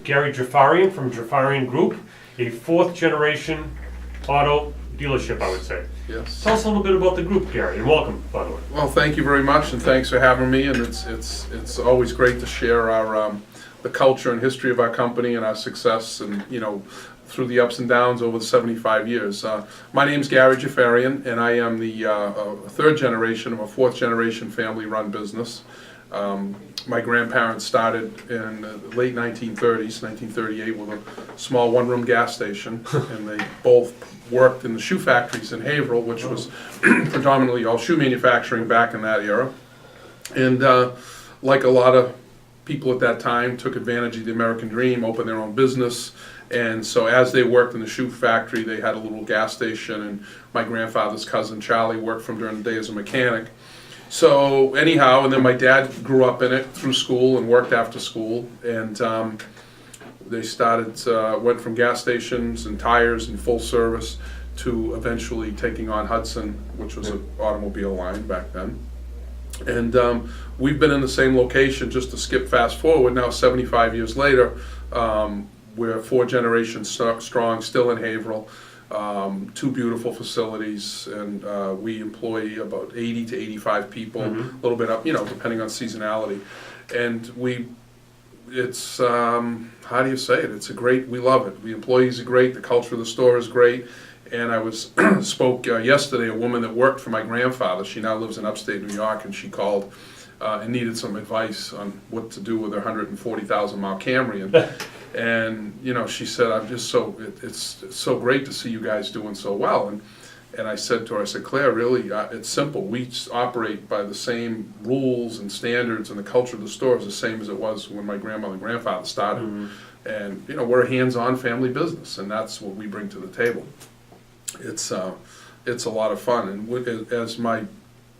Gary Jaffarian from Jaffarian Group, a fourth generation auto dealership, I would say. Yes. Tell us a little bit about the group, Gary, and welcome, by the way. Well, thank you very much, and thanks for having me. And it's always great to share our the culture and history of our company and our success, and through the ups and downs over the 75 years. My name's Gary Jaffarian, and I am the third generation of a fourth generation family-run business. My grandparents started in the late 1930s, 1938, with a small one-room gas station, and they both worked in the shoe factories in Haverhill, which was predominantly all shoe manufacturing back in that era. And like a lot of people at that time, took advantage of the American dream, opened their own business. And so as they worked in the shoe factory, they had a little gas station, and my grandfather's cousin Charlie worked for him during the day as a mechanic. So anyhow, and then my dad grew up in it through school and worked after school, and they went from gas stations and tires and full service to eventually taking on Hudson, which was an automobile line back then. And we've been in the same location, just to skip fast forward, now 75 years later. We're 4 generations strong, still in Haverhill. 2 beautiful facilities, and we employ about 80 to 85 people, a little bit up, depending on seasonality. And it's how do you say it? We love it. The employees are great, the culture of the store is great. And I spoke yesterday, a woman that worked for my grandfather. She now lives in upstate New York, and she called and needed some advice on what to do with her 140,000 mile Camry. And she said, it's so great to see you guys doing so well. And I said to her, Claire, really, it's simple. We operate by the same rules and standards, and the culture of the store is the same as it was when my grandmother and grandfather started. And we're a hands-on family business, and that's what we bring to the table. It's a lot of fun, and as my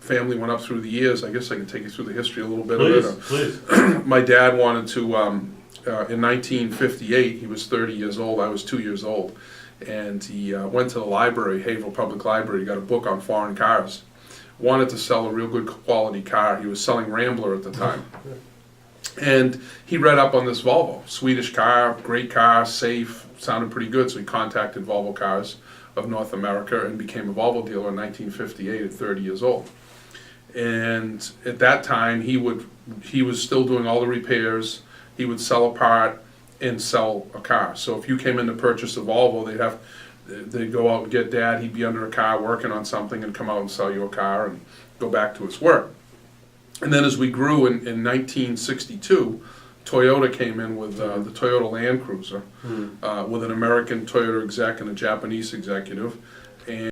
family went up through the years, I guess I can take you through the history a little bit of it. Please. My dad wanted to, in 1958, he was 30 years old, I was 2 years old, and he went to the library, Haverhill Public Library, got a book on foreign cars. Wanted to sell a real good quality car. He was selling Rambler at the time. And he read up on this Volvo, Swedish car, great car, safe, sounded pretty good, so he contacted Volvo Cars of North America and became a Volvo dealer in 1958 at 30 years old. And at that time, he was still doing all the repairs. He would sell a part and sell a car. So if you came in to purchase a Volvo, they'd go out and get Dad. He'd be under a car working on something and come out and sell you a car and go back to his work. And then as we grew in 1962, Toyota came in with the Toyota Land Cruiser with an American Toyota exec and a Japanese executive. And